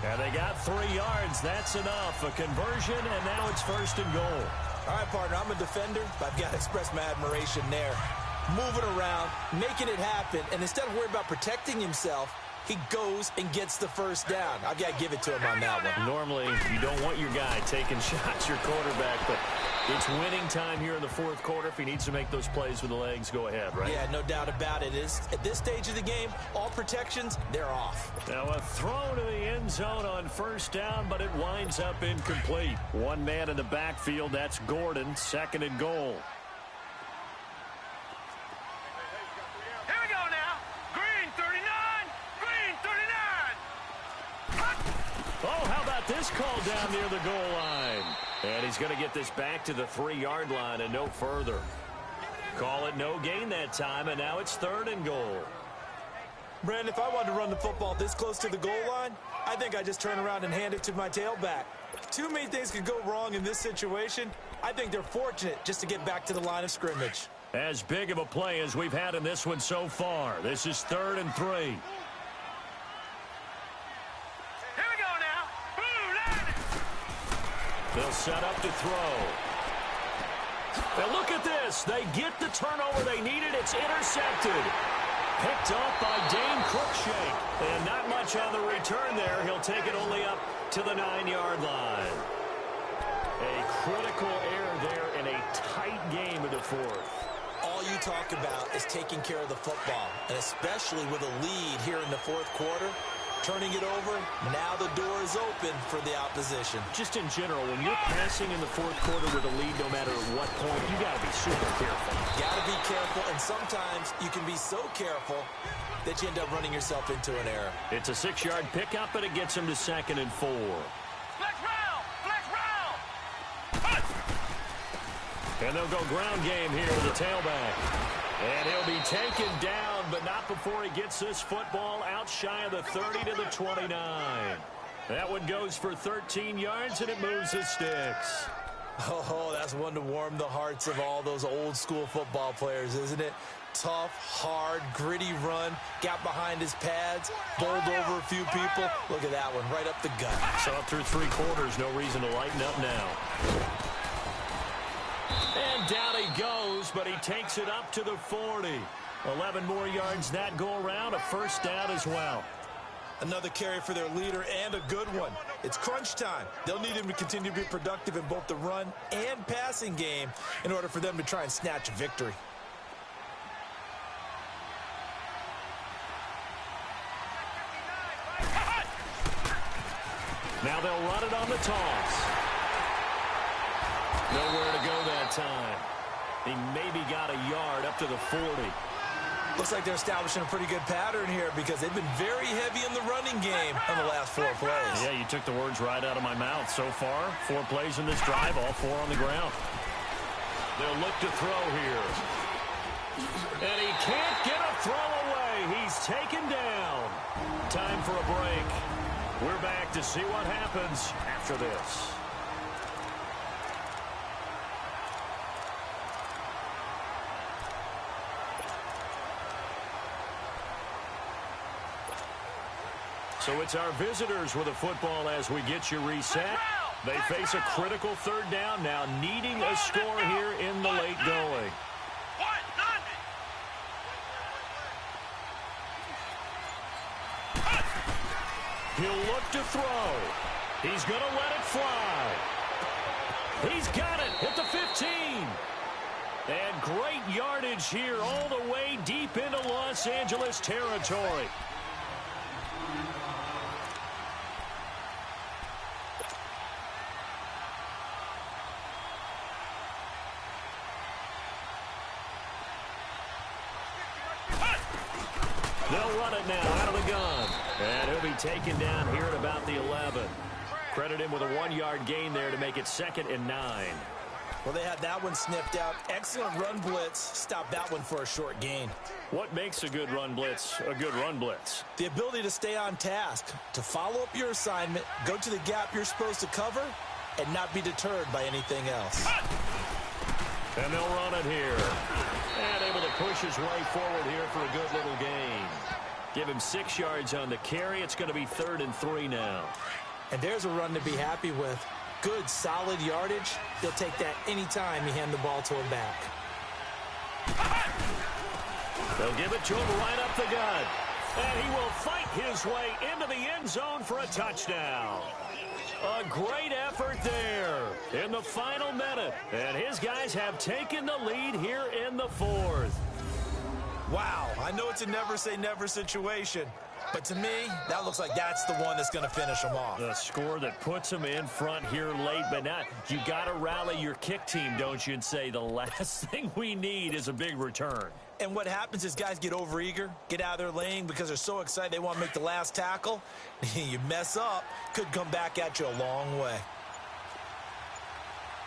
And they got 3 yards. That's enough. A conversion, and now it's 1st and goal. All right, partner, I'm a defender, but I've got to express my admiration there. Moving around, making it happen, and instead of worrying about protecting himself, he goes and gets the 1st down. I've got to give it to him on that one. Normally, you don't want your guy taking shots, your quarterback, but it's winning time here in the 4th quarter. If he needs to make those plays with the legs, go ahead, right? Yeah, no doubt about it. At this stage of the game, all protections, they're off. Now a throw to the end zone on 1st down, but it winds up incomplete. One man in the backfield, that's Gordon, 2nd and goal. Oh, how about this call down near the goal line? And he's going to get this back to the 3-yard line and no further. Call it no gain that time, and now it's 3rd and goal. Brandon, if I wanted to run the football this close to the goal line, I think I just turn around and hand it to my tailback. Too many things could go wrong in this situation, I think they're fortunate just to get back to the line of scrimmage. As big of a play as we've had in this one so far. This is 3rd and 3. Here we go now. Line it. They'll set up to throw. Now look at this. They get the turnover they needed. It's intercepted. Picked off by Dane Cruikshank. And not much on the return there. He'll take it only up to the 9-yard line. A critical error there in a tight game in the 4th. All you talk about is taking care of the football, and especially with a lead here in the 4th quarter, turning it over, now the door is open for the opposition. Just in general, when you're passing in the 4th quarter with a lead, no matter what point, you got to be super careful. Got to be careful, and sometimes you can be so careful that you end up running yourself into an error. It's a 6-yard pickup, and it gets him to 2nd and 4. Flex round. Flex round. And they'll go ground game here with the tailback. And he'll be taken down, but not before he gets this football out shy of the 30 to the 29. That one goes for 13 yards, and it moves his sticks. Oh, that's one to warm the hearts of all those old-school football players, isn't it? Tough, hard, gritty run, got behind his pads, bowled over a few people. Look at that one, right up the gut. So up through 3 quarters, no reason to lighten up now. And down he goes, but he takes it up to the 40. 11 more yards that go around, a 1st down as well. Another carry for their leader, and a good one. It's crunch time. They'll need him to continue to be productive in both the run and passing game in order for them to try and snatch a victory. Now they'll run it on the toss. Nowhere to go that time. He maybe got a yard up to the 40. Looks like they're establishing a pretty good pattern here because they've been very heavy in the running game on the last 4 plays. Yeah, you took the words right out of my mouth. So far, 4 plays in this drive, all 4 on the ground. They'll look to throw here. And he can't get a throw away. He's taken down. Time for a break. We're back to see what happens after this. So it's our visitors with a football as we get you reset. They face a critical 3rd down now, needing a score here in the late going. He'll look to throw. He's going to let it fly. He's got it at the 15. And great yardage here all the way deep into Los Angeles territory. They'll run it now out of the gun. And he'll be taken down here at about the 11. Credit him with a 1-yard gain there to make it 2nd and 9. Well, they had that one sniffed out. Excellent run blitz. Stopped that one for a short gain. What makes a good run blitz a good run blitz? The ability to stay on task, to follow up your assignment, go to the gap you're supposed to cover, and not be deterred by anything else. And they'll run it here. And able to push his way forward here for a good little gain. Give him 6 yards on the carry. It's going to be 3rd and 3 now. And there's a run to be happy with. Good, solid yardage. He'll take that anytime you hand the ball to him back. They'll give it to him right up the gut. And he will fight his way into the end zone for a touchdown. A great effort there in the final minute. And his guys have taken the lead here in the 4th. Wow, I know it's a never-say-never situation. But to me, that looks like that's the one that's going to finish them off. The score that puts them in front here late, but not. You got to rally your kick team, don't you, and say the last thing we need is a big return. And what happens is guys get overeager, get out of their lane because they're so excited they want to make the last tackle. You mess up, could come back at you a long way.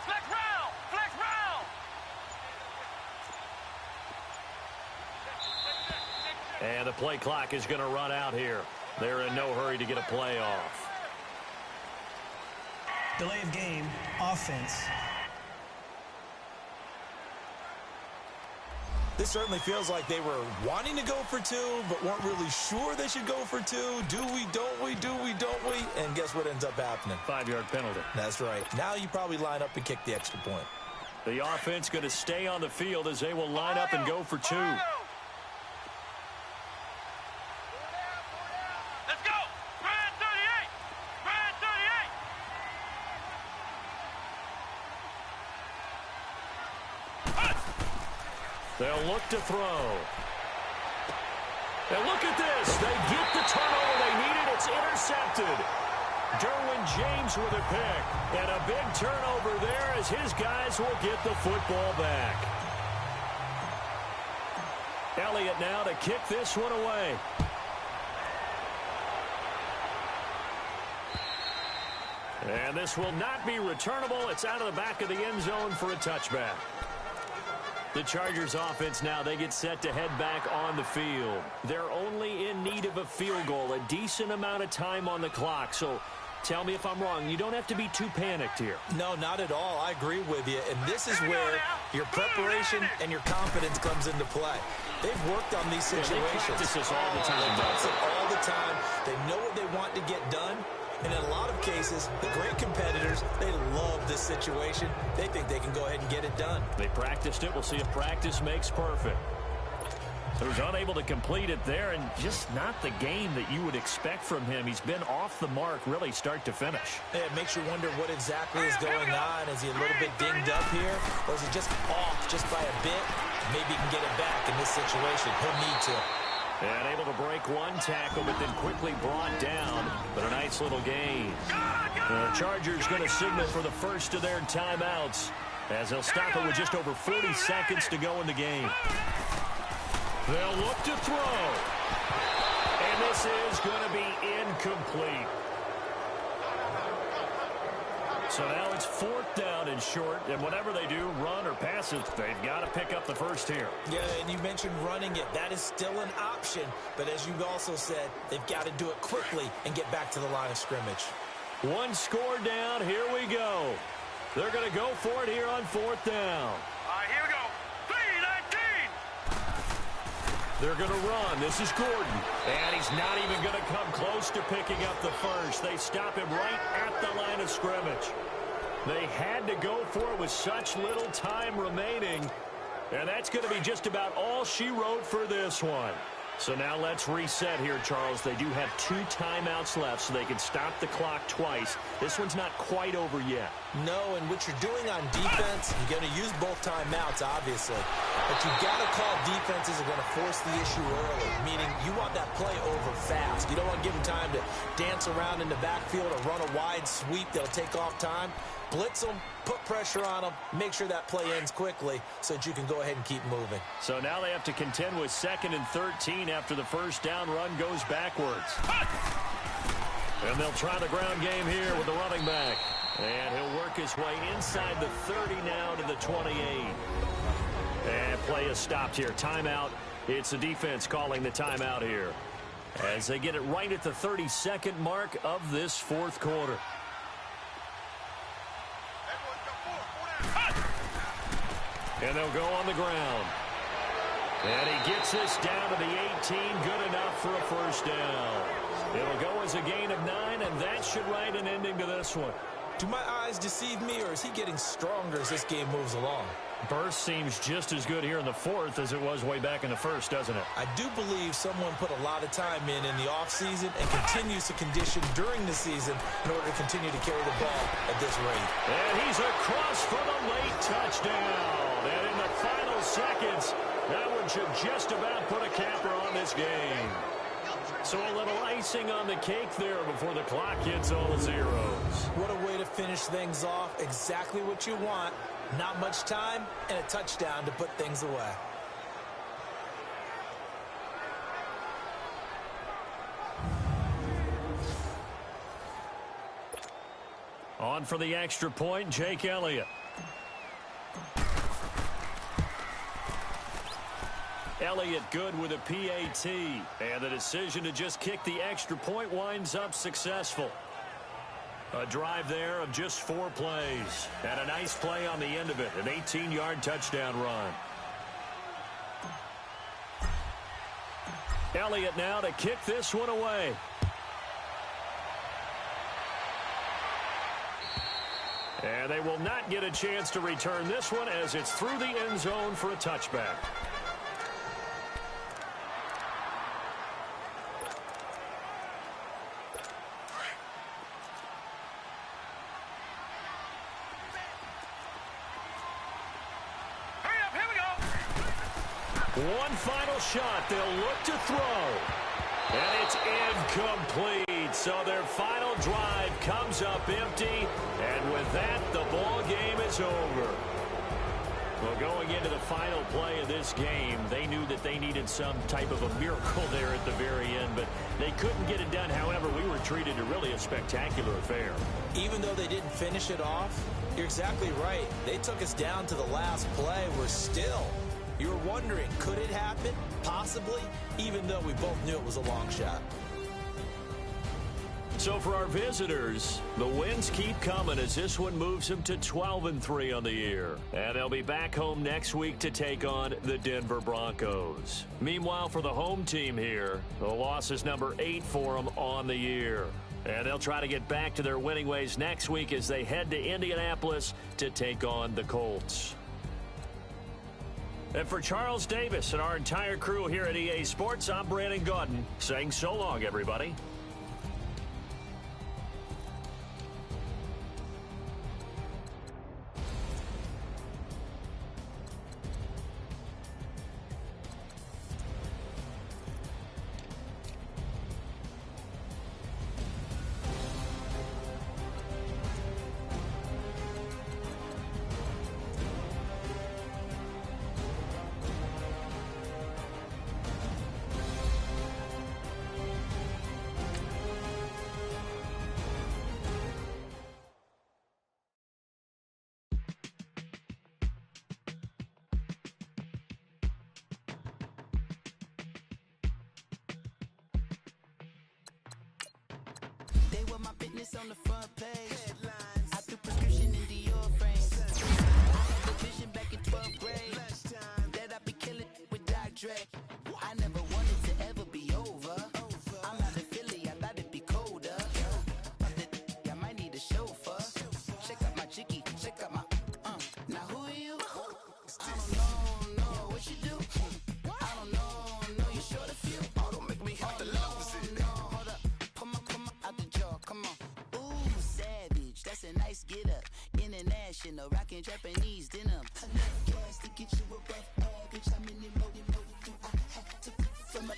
Flex round! Flex round! And the play clock is going to run out here. They're in no hurry to get a play off. Delay of game, offense. This certainly feels like they were wanting to go for two, but weren't really sure they should go for two. Do we, don't we, do we, don't we? And guess what ends up happening? 5-yard penalty. That's right. Now you probably line up and kick the extra point. The offense going to stay on the field as they will line up and go for two. Let's go! Brad 38! Brad 38! They'll look to throw. And look at this. They get the turnover they needed. It's intercepted. Derwin James with a pick. And a big turnover there as his guys will get the football back. Elliott now to kick this one away. And this will not be returnable. It's out of the back of the end zone for a touchback. The Chargers offense now, they get set to head back on the field. They're only in need of a field goal, a decent amount of time on the clock. So tell me if I'm wrong. You don't have to be too panicked here. No, not at all. I agree with you. And this is where your preparation and your confidence comes into play. They've worked on these situations. They practice this all the time. They practice it all the time. They know what they want to get done. And in a lot of cases, the great competitors, they love this situation. They think they can go ahead and get it done. They practiced it. We'll see if practice makes perfect. So he's unable to complete it there, and just not the game that you would expect from him. He's been off the mark really start to finish. It makes you wonder what exactly is going on. Is he a little bit dinged up here, or is he just off just by a bit? Maybe he can get it back in this situation. He'll need to. And able to break one tackle, but then quickly brought down. But a nice little gain. The Chargers going to signal for the first of their timeouts as they'll stop it with just over 40 seconds to go in the game. They'll look to throw. And this is going to be incomplete. So now it's 4th down and short, and whatever they do, run or pass it, they've got to pick up the first here. Yeah, and you mentioned running it. That is still an option, but as you've also said, they've got to do it quickly and get back to the line of scrimmage. One score down, here we go. They're going to go for it here on 4th down. All right, here we go. 3-19. They're going to run. This is Gordon. And he's not even going to come close to picking up the first. They stop him right at the line of scrimmage. They had to go for it with such little time remaining. And that's going to be just about all she wrote for this one. So now let's reset here, Charles. They do have 2 timeouts left, so they can stop the clock twice. This one's not quite over yet. No, and what you're doing on defense, you're going to use both timeouts, obviously. But you've got to call defenses that are going to force the issue early, meaning you want that play over fast. You don't want to give them time to dance around in the backfield or run a wide sweep that'll take off time. Blitz them, put pressure on them, make sure that play ends quickly so that you can go ahead and keep moving. So now they have to contend with 2nd and 13 after the first down run goes backwards. And they'll try the ground game here with the running back. And he'll work his way inside the 30 now to the 28. And play is stopped here. Timeout. It's the defense calling the timeout here as they get it right at the 32nd mark of this 4th quarter. And they'll go on the ground. And he gets this down to the 18. Good enough for a first down. It'll go as a gain of 9, and that should write an ending to this one. Do my eyes deceive me, or is he getting stronger as this game moves along? Burst seems just as good here in the 4th as it was way back in the 1st, doesn't it? I do believe someone put a lot of time in the offseason and continues to condition during the season in order to continue to carry the ball at this rate. And he's across for the late touchdown. And in the final seconds, that one should just about put a capper on this game. So a little icing on the cake there before the clock hits all the zeros. What a way to finish things off. Exactly what you want. Not much time and a touchdown to put things away. On for the extra point, Jake Elliott. Elliott good with a PAT. And the decision to just kick the extra point winds up successful. A drive there of just 4 plays. And a nice play on the end of it. An 18-yard touchdown run. Elliott now to kick this one away. And they will not get a chance to return this one as it's through the end zone for a touchback. Hurry up, here we go. One final shot. They'll look to throw. And it's incomplete. So their final drive comes up empty. And with that, the ball game is over. Well, going into the final play of this game, they knew that they needed some type of a miracle there at the very end, but they couldn't get it done. However, we were treated to really a spectacular affair. Even though they didn't finish it off, you're exactly right. They took us down to the last play. We're still, you were wondering, could it happen? Possibly, even though we both knew it was a long shot. So for our visitors, the wins keep coming as this one moves them to 12-3 on the year. And they'll be back home next week to take on the Denver Broncos. Meanwhile, for the home team here, the loss is number 8 for them on the year. And they'll try to get back to their winning ways next week as they head to Indianapolis to take on the Colts. And for Charles Davis and our entire crew here at EA Sports, I'm Brandon Gaudin saying so long, everybody. They were my business on the front page. Headlines. I threw prescription into your frames. I had the vision back in 12th grade that I'd be killing with Doc Dre. I never wanted to ever be over. I'm not a Philly, I thought it'd be colder. I might need a chauffeur. Check out my chicky, check out my Now who are you? I don't know what you do. I don't know you short a few. Oh, don't make me have to lose it. Hold up, come on, out the jaw, come on. Ooh, savage, that's a nice get up. International, rockin' Japanese denim. Enough gas to get you a rough average. I'm in the mode, I had to from my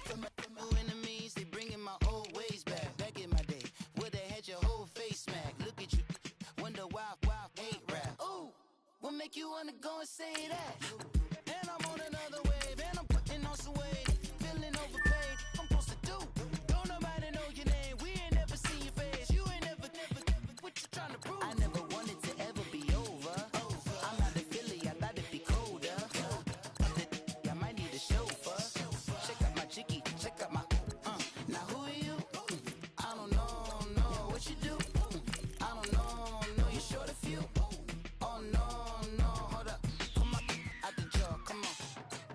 enemies. They bringing my old ways back. Back in my day, where they had your whole face smacked. Look at you, wonder why hate rap. Ooh, what make you wanna go and say that? And I'm on another wave, and I'm putting on some weight. Feeling overpaid, I'm supposed to do. Don't nobody know your name, we ain't never seen your face. You ain't never, what you trying to prove? I never wanted to ever be over. I'm not a Philly, I thought it'd be colder. I might need a chauffeur. Check out my chicky, check out my Now who are you? I don't know what you do. I don't know you short a few. Oh no, hold up, come on, out the jaw, come on.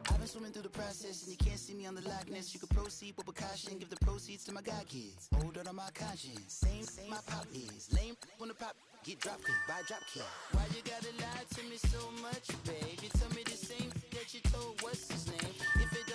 I've been swimming through the process and you can't see me on the Loch Ness. You can proceed with caution, give the proceeds to my God kids. Hold on my conscience, same my pop is. Lame when the pop get drop kick by drop kick. Why you gotta lie to me so much, babe? You tell me the same that you told what's his name. If it